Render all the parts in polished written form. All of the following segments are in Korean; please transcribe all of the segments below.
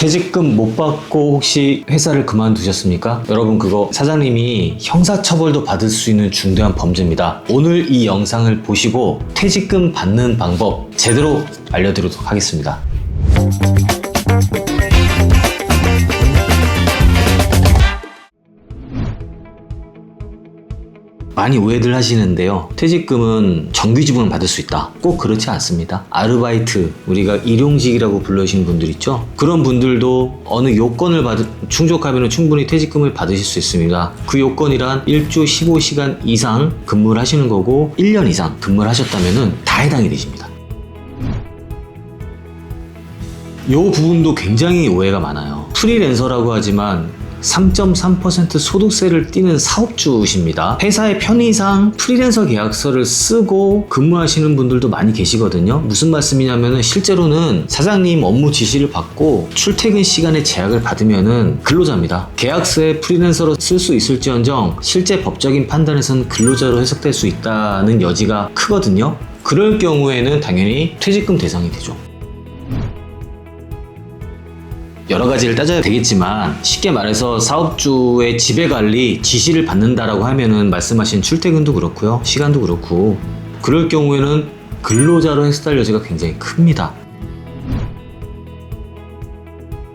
퇴직금 못 받고 혹시 회사를 그만두셨습니까? 여러분, 그거 사장님이 형사처벌도 받을 수 있는 중대한 범죄입니다. 오늘 이 영상을 보시고 퇴직금 받는 방법 제대로 알려드리도록 하겠습니다. 많이 오해들 하시는데요. 퇴직금은 정규지분을 받을 수 있다. 꼭 그렇지 않습니다. 아르바이트, 우리가 일용직이라고 불러주시는 분들 있죠? 그런 분들도 어느 요건을 충족하면 충분히 퇴직금을 받으실 수 있습니다. 그 요건이란 일주 15시간 이상 근무를 하시는 거고 1년 이상 근무를 하셨다면 다 해당이 되십니다. 이 부분도 굉장히 오해가 많아요. 프리랜서라고 하지만 3.3% 소득세를 떼는 사업주십니다. 회사의 편의상 프리랜서 계약서를 쓰고 근무하시는 분들도 많이 계시거든요. 무슨 말씀이냐면은 실제로는 사장님 업무 지시를 받고 출퇴근 시간에 제약을 받으면은 근로자입니다. 계약서에 프리랜서로 쓸 수 있을지언정 실제 법적인 판단에서는 근로자로 해석될 수 있다는 여지가 크거든요. 그럴 경우에는 당연히 퇴직금 대상이 되죠. 여러 가지를 따져야 되겠지만 쉽게 말해서 사업주의 지배관리 지시를 받는다라고 하면은 말씀하신 출퇴근도 그렇고요, 시간도 그렇고, 그럴 경우에는 근로자로 해석될 여지가 굉장히 큽니다.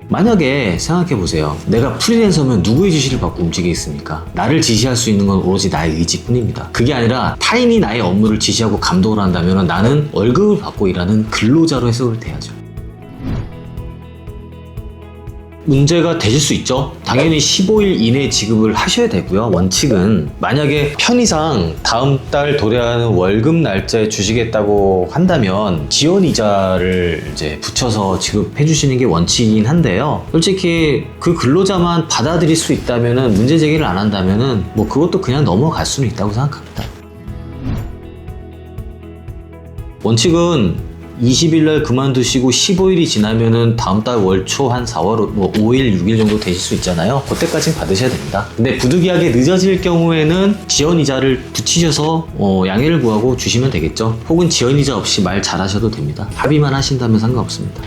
만약에 생각해보세요. 내가 프리랜서면 누구의 지시를 받고 움직이겠습니까? 나를 지시할 수 있는 건 오로지 나의 의지뿐입니다. 그게 아니라 타인이 나의 업무를 지시하고 감독을 한다면 나는 월급을 받고 일하는 근로자로 해석을 돼야죠. 문제가 되실 수 있죠. 당연히 15일 이내 지급을 하셔야 되고요. 원칙은 만약에 편의상 다음 달 도래하는 월급 날짜에 주시겠다고 한다면 지연이자를 이제 붙여서 지급해 주시는 게 원칙이긴 한데요. 솔직히 그 근로자만 받아들일 수 있다면은, 문제 제기를 안 한다면은 뭐 그것도 그냥 넘어갈 수는 있다고 생각합니다. 원칙은 20일 날 그만두시고 15일이 지나면은 다음 달 월초 한 4월 뭐 5일, 6일 정도 되실 수 있잖아요. 그때까지는 받으셔야 됩니다. 근데 부득이하게 늦어질 경우에는 지연이자를 붙이셔서 양해를 구하고 주시면 되겠죠. 혹은 지연이자 없이 말 잘하셔도 됩니다. 합의만 하신다면 상관없습니다.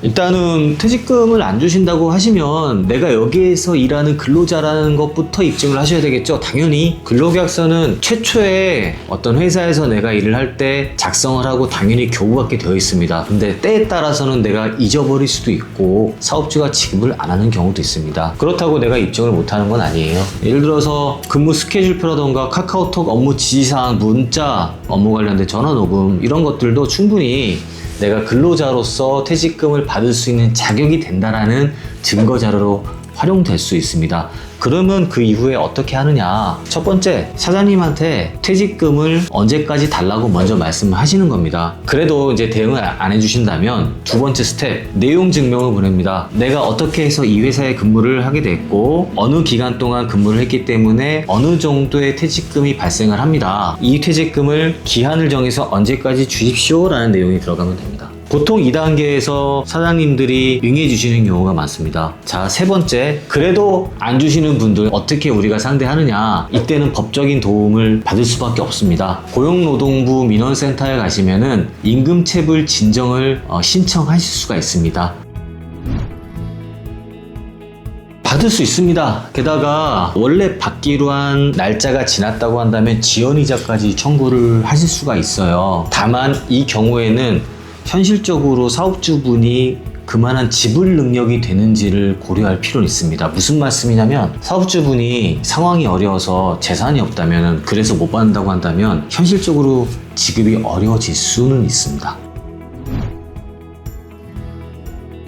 일단은 퇴직금을 안 주신다고 하시면 내가 여기에서 일하는 근로자라는 것부터 입증을 하셔야 되겠죠. 당연히 근로계약서는 최초에 어떤 회사에서 내가 일을 할 때 작성을 하고 당연히 교부받게 되어 있습니다. 근데 때에 따라서는 내가 잊어버릴 수도 있고 사업주가 지급을 안 하는 경우도 있습니다. 그렇다고 내가 입증을 못하는 건 아니에요. 예를 들어서 근무 스케줄표라던가 카카오톡 업무 지시사항, 문자, 업무 관련된 전화 녹음, 이런 것들도 충분히 내가 근로자로서 퇴직금을 받을 수 있는 자격이 된다라는 증거 자료로 활용될 수 있습니다. 그러면 그 이후에 어떻게 하느냐? 첫 번째, 사장님한테 퇴직금을 언제까지 달라고 먼저 말씀을 하시는 겁니다. 그래도 이제 대응을 안 해주신다면 두 번째 스텝, 내용 증명을 보냅니다. 내가 어떻게 해서 이 회사에 근무를 하게 됐고 어느 기간 동안 근무를 했기 때문에 어느 정도의 퇴직금이 발생을 합니다. 이 퇴직금을 기한을 정해서 언제까지 주십시오 라는 내용이 들어가면 됩니다. 보통 2단계에서 사장님들이 응해 주시는 경우가 많습니다. 자, 세 번째, 그래도 안 주시는 분들 어떻게 우리가 상대하느냐? 이때는 법적인 도움을 받을 수밖에 없습니다. 고용노동부 민원센터에 가시면은 임금체불 진정을 신청하실 수가 있습니다. 받을 수 있습니다. 게다가 원래 받기로 한 날짜가 지났다고 한다면 지연이자까지 청구를 하실 수가 있어요. 다만 이 경우에는 현실적으로 사업주분이 그만한 지불 능력이 되는지를 고려할 필요는 있습니다. 무슨 말씀이냐면 사업주분이 상황이 어려워서 재산이 없다면, 그래서 못 받는다고 한다면 현실적으로 지급이 어려워질 수는 있습니다.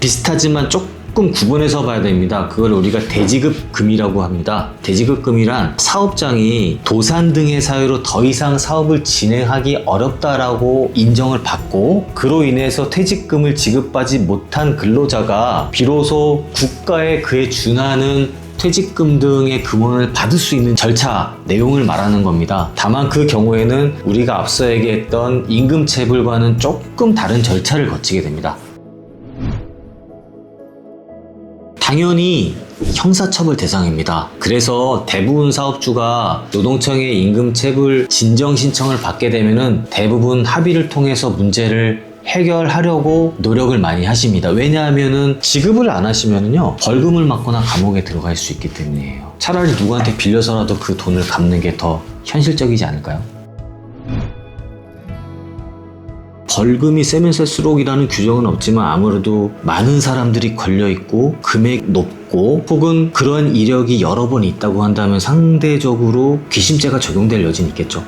비슷하지만 조금 구분해서 봐야 됩니다. 그걸 우리가 대지급금이라고 합니다. 대지급금이란 사업장이 도산 등의 사유로 더 이상 사업을 진행하기 어렵다라고 인정을 받고 그로 인해서 퇴직금을 지급받지 못한 근로자가 비로소 국가에 그에 준하는 퇴직금 등의 금원을 받을 수 있는 절차 내용을 말하는 겁니다. 다만 그 경우에는 우리가 앞서 얘기했던 임금체불과는 조금 다른 절차를 거치게 됩니다. 당연히 형사처벌 대상입니다. 그래서 대부분 사업주가 노동청의 임금체불 진정 신청을 받게 되면은 대부분 합의를 통해서 문제를 해결하려고 노력을 많이 하십니다. 왜냐하면은 지급을 안 하시면은요, 벌금을 맞거나 감옥에 들어갈 수 있기 때문이에요. 차라리 누구한테 빌려서라도 그 돈을 갚는 게 더 현실적이지 않을까요? 벌금이 세면 셀수록이라는 규정은 없지만 아무래도 많은 사람들이 걸려있고 금액 높고 혹은 그런 이력이 여러 번 있다고 한다면 상대적으로 귀심죄가 적용될 여지는 있겠죠.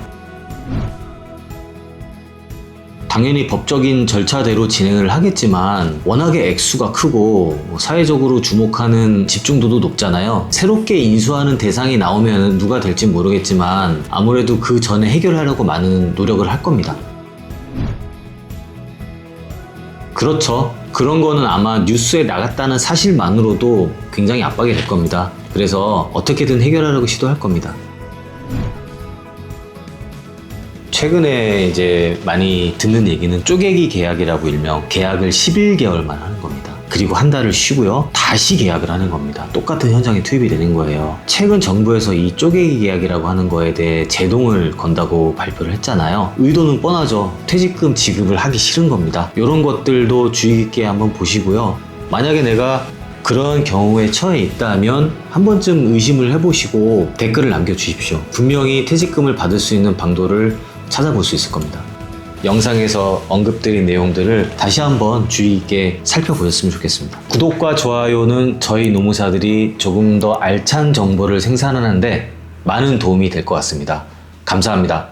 당연히 법적인 절차대로 진행을 하겠지만 워낙에 액수가 크고 사회적으로 주목하는 집중도도 높잖아요. 새롭게 인수하는 대상이 나오면 누가 될지 모르겠지만 아무래도 그 전에 해결하려고 많은 노력을 할 겁니다. 그렇죠. 그런 거는 아마 뉴스에 나갔다는 사실만으로도 굉장히 압박이 될 겁니다. 그래서 어떻게든 해결하려고 시도할 겁니다. 최근에 이제 많이 듣는 얘기는 쪼개기 계약이라고 일명 계약을 11개월만 하는 겁니다. 그리고 한 달을 쉬고요. 다시 계약을 하는 겁니다. 똑같은 현장에 투입이 되는 거예요. 최근 정부에서 이 쪼개기 계약이라고 하는 거에 대해 제동을 건다고 발표를 했잖아요. 의도는 뻔하죠. 퇴직금 지급을 하기 싫은 겁니다. 이런 것들도 주의 깊게 한번 보시고요. 만약에 내가 그런 경우에 처해 있다면 한 번쯤 의심을 해보시고 댓글을 남겨주십시오. 분명히 퇴직금을 받을 수 있는 방도를 찾아볼 수 있을 겁니다. 영상에서 언급드린 내용들을 다시 한번 주의 있게 살펴보셨으면 좋겠습니다. 구독과 좋아요는 저희 노무사들이 조금 더 알찬 정보를 생산하는데 많은 도움이 될 것 같습니다. 감사합니다.